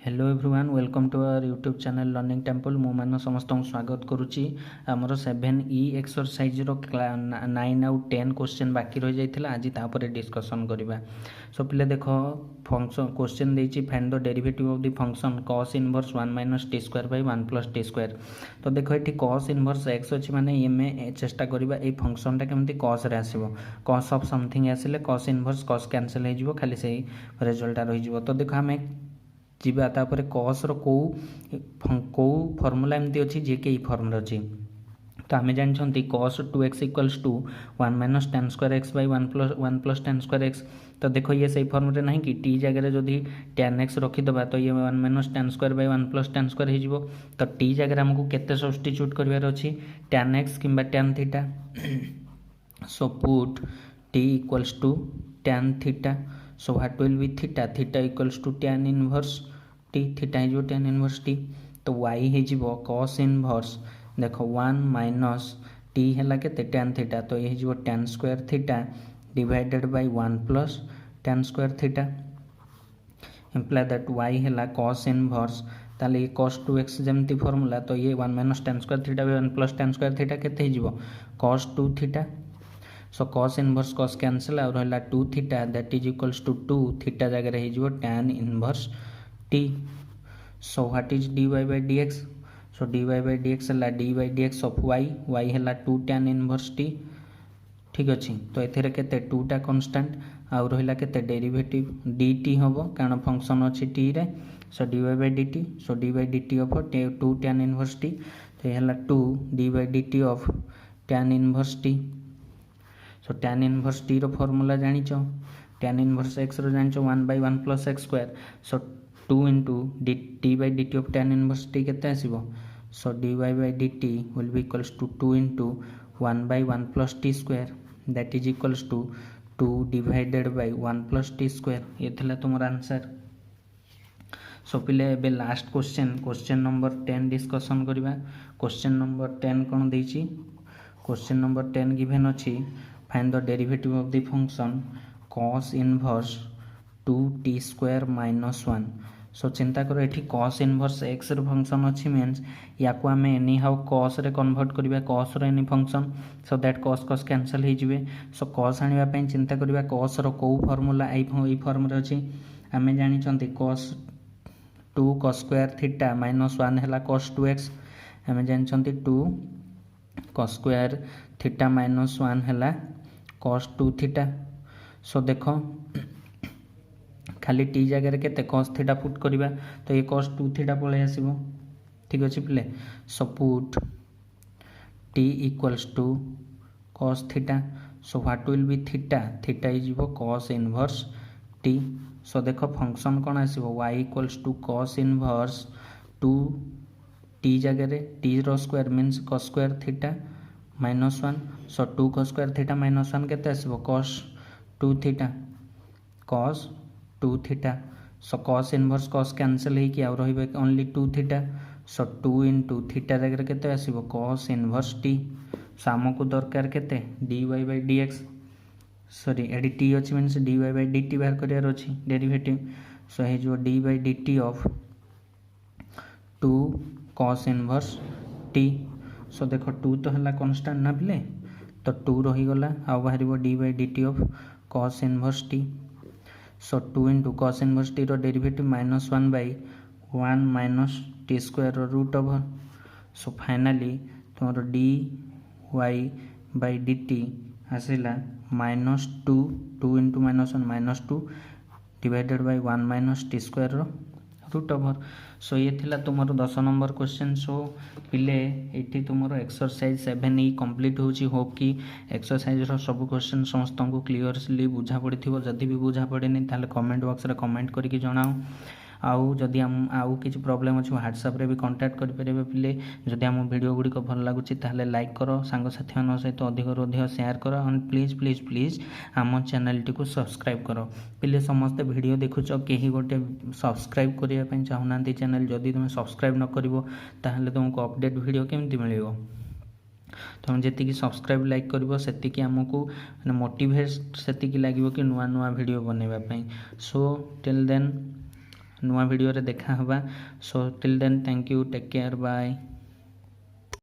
Hello everyone welcome to our YouTube channel learning temple मु मान समस्त स्वागत करुच्ची आमर 7E एक्सरसाइज 9 आउ 10 क्वेश्चन बाकी रही जाइए आज तापर डिस्कसन करवा। सो पिले देख फंक्शन क्वेश्चन देछि find the derivative of the function cos inverse 1 minus t square by 1 plus T square. तो देख ये cos इनवर्स x अच्छी माने ये चेष्टा करवा ये फंक्शनटा केमती cos रे आसीबो cos ऑफ समथिंग आसिले cos इनवर्स cos कैंसिल हो जिवो खाली से रिजल्ट रही जिवो। तो देख आम जीवा तापर कस रो फर्मूला एमती अच्छी जी के फर्म अच्छी। तो आम जानते cos 2x equals to 1 minus tan square X by 1 plus tan square X. तो देखो ये सही फर्म रे नहीं कि टी जगह जदि tan x रखीदबा तो ये 1 minus tan square by 1 plus tan square हो। तो टी जगह आमको केते सब्स्टिट्यूट करबार अच्छी tan x किंबा tan थीटा। So put t equals to tan थीटा। So what will be theta theta equals to tan inverse T theta हो tan इनवर्स टी। तो y हो cos इनवर्स देखो 1 माइनस टी है के tan थीटा तो ये हो tan square theta divided by 1 plus tan square theta imply that y है cos इनवर्स ताले ये cos 2x जमती फॉर्मूला तो ये 1 minus tan square theta by 1 plus tan square theta केते हो cos 2 theta. So cos inverse cos cancel और रहा 2 theta that is equals to 2 theta जगह हो tan inverse T. So what is dy by dx। So dy by dx है dy by dx of y y है 2 tan inverse T ठीक अच्छे। तो ये केते 2टा कन्स्टांट आउ रहा केते डेरिवेटिव dt हम कारण फंक्शन अच्छी टी रे। So dy by dt so dy by dt of 2 tan inverse T तो ये 2 dy by dt of tan inverse T. So tan inverse t रो फॉर्मूला जानिछ tan इनवर्स x रो जानिछ 1 by 1 plus x square. So 2 into d by d t of tan inverse t केते आसीबो। So dy by dt will be equals to 2 into 1 by 1 plus T square that is equals to 2 divided by 1 plus T square. ये थिला तुमर answer. So पिले एबे last question number 10 discussion करबा। Question number 10 कोन देछि क्वेश्चन नंबर 10 गिवन अछि find the derivative of the function cos inverse 2t square minus 1। So चिंता करो ये cos इनवर्स x रो फंक्शन अच्छी मीन्स या को आम एनी हाउ cos रे कन्वर्ट करवा cos रो any function so that cos cancel हो जिवे। सो cos आने चिंता करवा cos रो को फॉर्मूला आई फॉर्म रे अच्छी आम जानी cos 2 cos square theta minus 1 है cos 2x आम जानते 2 cos स्क्वायर थीटा माइनस 1 है cos 2 थीटा। सो देखो खाली टी जगह के cos थीटा पुट करवा तो ये cos 2 थीटा पलि आसो ठीक अच्छे पिले। So put t equals to cos theta. So what will be theta theta is cos inverse t। So देखो फंक्शन कौन आसो y equals to cos inverse 2 t जगह टी रो square means cos square theta minus 1। So 2 cos square theta minus 1 केते आसो cos 2 theta cos 2 theta. So cos inverse cos cancel हो कि रही ओनली 2 थीटा। सो 2 इंटू थीटा जगह केते आसीबो cos इनवर्स टी। सो आमको दरकार केते dy बाय dx सॉरी एडी टी अच्छी मीन्स dy बाय dt बाहर करियार अच्छी डेरिवेटिव। सो हे जो d by dt of 2 cos inverse T. So देखो 2 तो है कांस्टेंट ना पिले तो 2 रही गला आ बाहर d by dt of cos inverse T. So 2 into cos inverse t रो derivative minus 1 by 1 minus t square रो रूट ओवर। सो फाइनाली तुम d y by d t आसला minus 2 into minus 1 minus 2 divided by 1 minus t square रो root over. So ये थिला तुमर 10 number question. सो पिले ये तुमर एक्सरसाइज 7 कंप्लीट होची होप कि एक्सरसाइज रो सब क्वेश्चन समस्त को क्लीयरली बुझा पड़ी थी। जदि भी बुझा पड़ेनि ताले कमेंट बॉक्स रे कमेंट करके जणाओ। आउ जदि आउ किसी प्रॉब्लम अच्छे व्हाट्सएप रे भी कांटेक्ट करेंगे पिले। जदि आम वीडियो गुड़िक भल लगुच लाइक कर सांगसाथी मान सहित अधिक अधिक शेयर कर एंड प्लीज प्लीज प्लीज आम चैनल टी सब्सक्राइब कर पिले। समस्ते वीडियो देखुच कहीं गोटे सब्सक्राइब करने चाहूना चैनल जदि तुम सब्सक्राइब न कर तुमको अपडेट वीडियो केमती मिल तुम जी सब्सक्राइब लाइक कर आमको मोटिवेट से लगे कि नुआ नुआ वीडियो बनवाई। सो टिल देन नुआ वीडियो रे देखा हवा। So till then thank you, take care, bye.